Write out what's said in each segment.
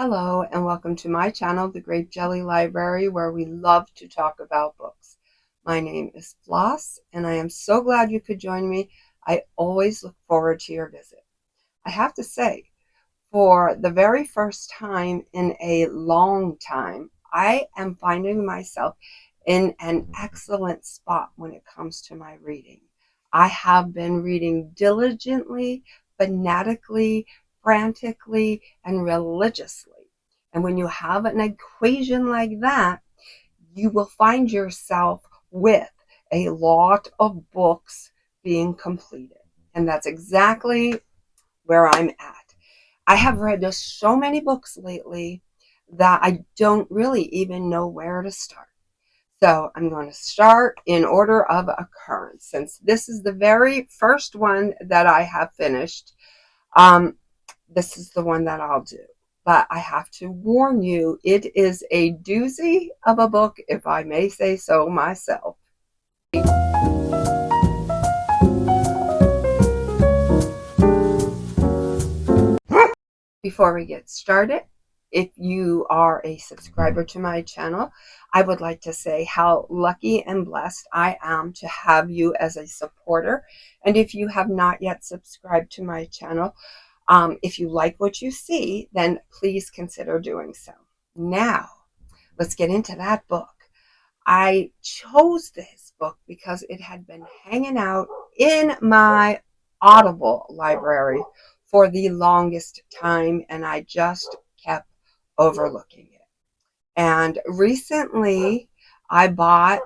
Hello and welcome to my channel, The Grape Jelly Library, where we love to talk about books. My name is Floss and I am so glad you could join me. I always look forward to your visit. I have to say, for the very first time in a long time, I am finding myself in an excellent spot when it comes to my reading. I have been reading diligently, fanatically, frantically, and religiously. And when you have an equation like that, you will find yourself with a lot of books being completed. And that's exactly where I'm at. I have read just so many books lately that I don't really even know where to start. So I'm going to start in order of occurrence. Since this is the very first one that I have finished, um, this is the one that I'll do. But I have to warn you, it is a doozy of a book, if I may say so myself. Before we get started, if you are a subscriber to my channel, I would like to say how lucky and blessed I am to have you as a supporter. And if you have not yet subscribed to my channel, if you like what you see, then please consider doing so. Now, let's get into that book. I chose this book because it had been hanging out in my Audible library for the longest time, and I just kept overlooking it. And recently, I bought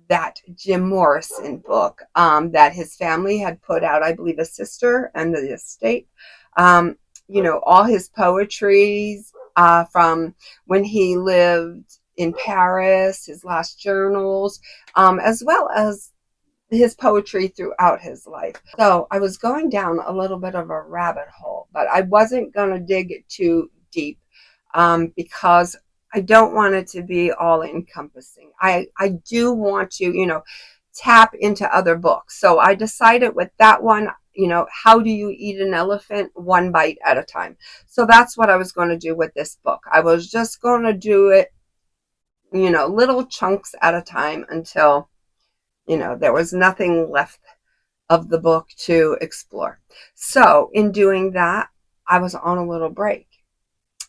that Jim Morrison book that his family had put out, I believe, a sister and the estate. Um, all his poetries from when he lived in Paris, his last journals, as well as his poetry throughout his life. So I was going down a little bit of a rabbit hole, but I wasn't going to dig too deep because I don't want it to be all encompassing. I do want to, tap into other books. So I decided with that one, how do you eat an elephant? One bite at a time. So that's what I was going to do with this book. I was just going to do it, little chunks at a time until, there was nothing left of the book to explore. So in doing that, I was on a little break,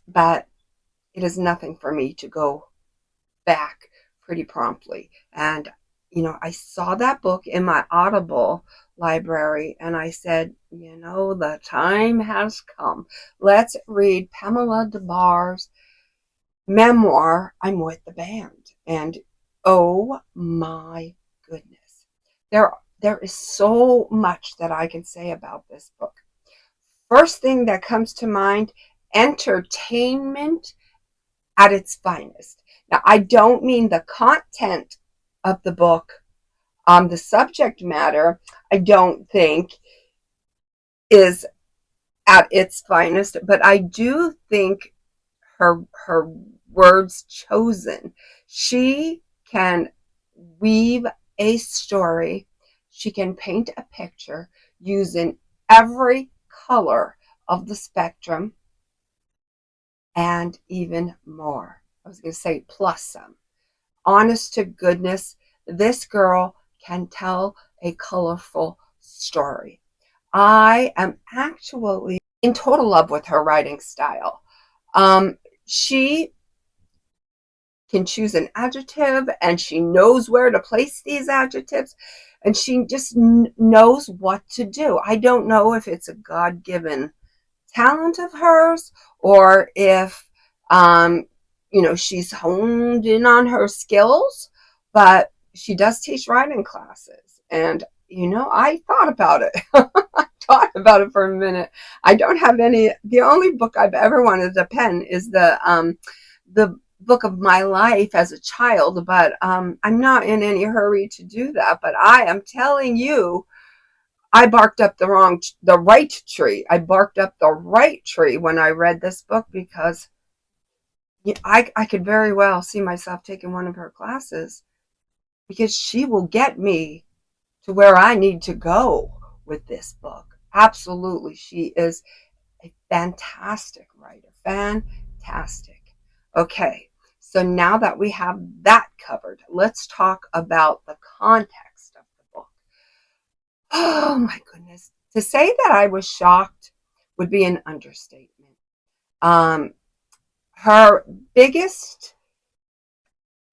but it is nothing for me to go back pretty promptly. And, I saw that book in my Audible library and I said, the time has come. Let's read Pamela DeBar's memoir, I'm with the band. And oh my goodness, there is so much that I can say about this book. First thing that comes to mind, entertainment at its finest. Now, I don't mean the content of the book. The subject matter, I don't think, is at its finest, but I do think her words chosen. She can weave a story. She can paint a picture using every color of the spectrum and even more. I was going to say plus some. Honest to goodness, this girl can tell a colorful story. I am actually in total love with her writing style. She can choose an adjective and she knows where to place these adjectives and she just knows what to do. I don't know if it's a God-given talent of hers or if she's honed in on her skills, but she does teach writing classes. And I thought about it. I thought about it for a minute. I don't have any. The only book I've ever wanted to pen is the book of my life as a child, but I'm not in any hurry to do that. But I am telling you, I barked up the right tree. I barked up the right tree when I read this book because I could very well see myself taking one of her classes because she will get me to where I need to go with this book. Absolutely. She is a fantastic writer. Fantastic. Okay, so now that we have that covered, let's talk about the context of the book. Oh my goodness. To say that I was shocked would be an understatement. Um, her biggest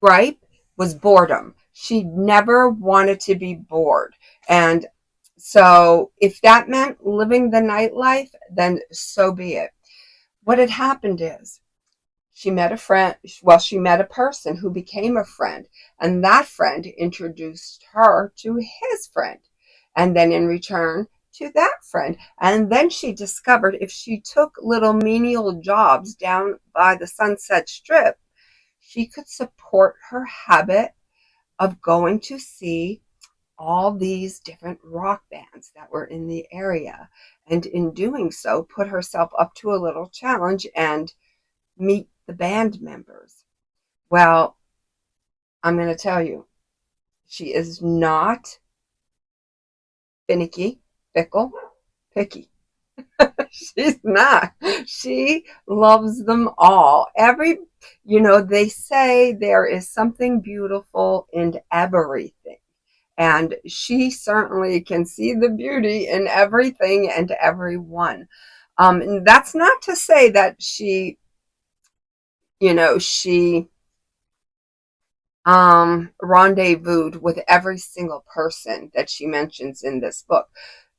gripe was boredom. She never wanted to be bored. And so if that meant living the nightlife, then so be it. What had happened is she met a friend, well, she met a person who became a friend, and that friend introduced her to his friend, and then in return to that friend. And then she discovered if she took little menial jobs down by the Sunset Strip, she could support her habit of going to see all these different rock bands that were in the area. And in doing so, put herself up to a little challenge and meet the band members. Well, I'm going to tell you, she is not finicky, fickle, picky. She's not. She loves them all. They say there is something beautiful in everything. And she certainly can see the beauty in everything and everyone. And that's not to say that she rendezvoused with every single person that she mentions in this book.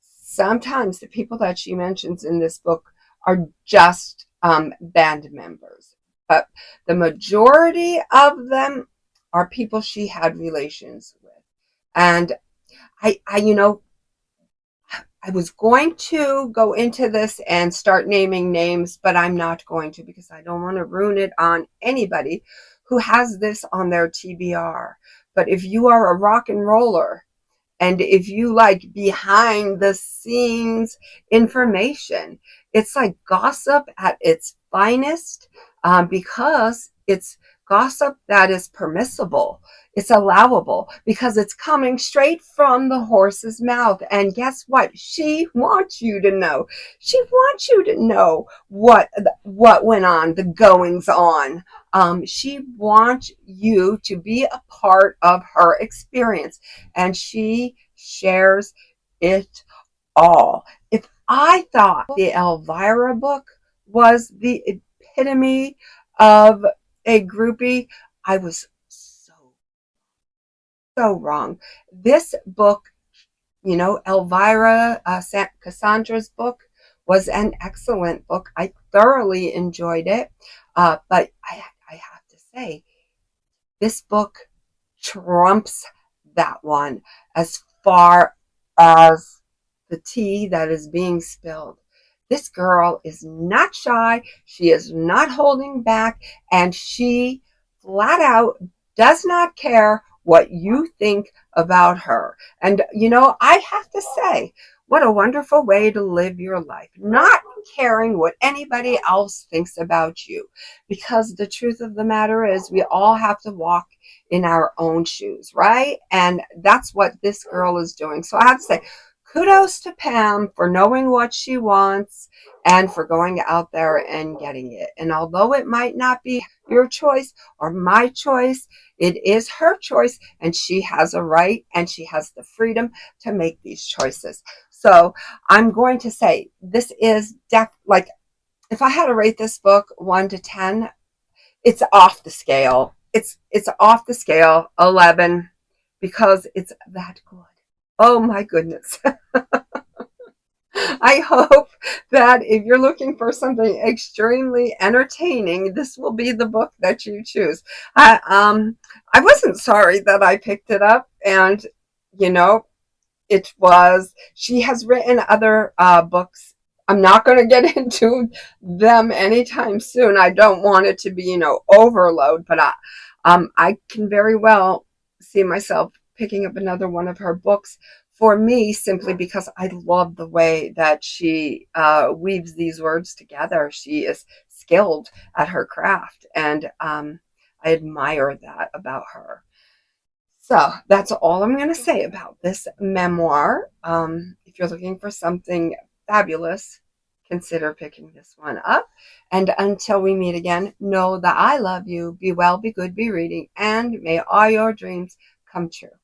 Sometimes the people that she mentions in this book are just band members, but the majority of them are people she had relations with. And I was going to go into this and start naming names, but I'm not going to because I don't want to ruin it on anybody who has this on their TBR. But if you are a rock and roller, and if you like behind the scenes information, it's like gossip at its finest, because it's gossip that is permissible. It's allowable because it's coming straight from the horse's mouth. And guess what? She wants you to know. She wants you to know what went on, the goings on. She wants you to be a part of her experience, and she shares it all. If I thought the Elvira book was the epitome of a groupie, I was so wrong. This book, Elvira, Cassandra's book, was an excellent book. I thoroughly enjoyed it. But I have to say, this book trumps that one as far as the tea that is being spilled. This girl is not shy. She is not holding back. And she flat out does not care what you think about her. And, I have to say, what a wonderful way to live your life, not caring what anybody else thinks about you. Because the truth of the matter is, we all have to walk in our own shoes, right? And that's what this girl is doing. So I have to say, kudos to Pam for knowing what she wants and for going out there and getting it. And although it might not be your choice or my choice, it is her choice, and she has a right and she has the freedom to make these choices. So I'm going to say this is like, if I had to rate this book 1 to 10, it's off the scale. It's off the scale 11 because it's that good. Oh my goodness. I hope that if you're looking for something extremely entertaining, this will be the book that you choose. I wasn't sorry that I picked it up, and you know, she has written other books. I'm not going to get into them anytime soon. I don't want it to be, overload, but I can very well see myself picking up another one of her books for me, simply because I love the way that she weaves these words together. She is skilled at her craft, and I admire that about her. So that's all I'm going to say about this memoir. If you're looking for something fabulous, consider picking this one up. And until we meet again, know that I love you. Be well, be good, be reading, and may all your dreams come true.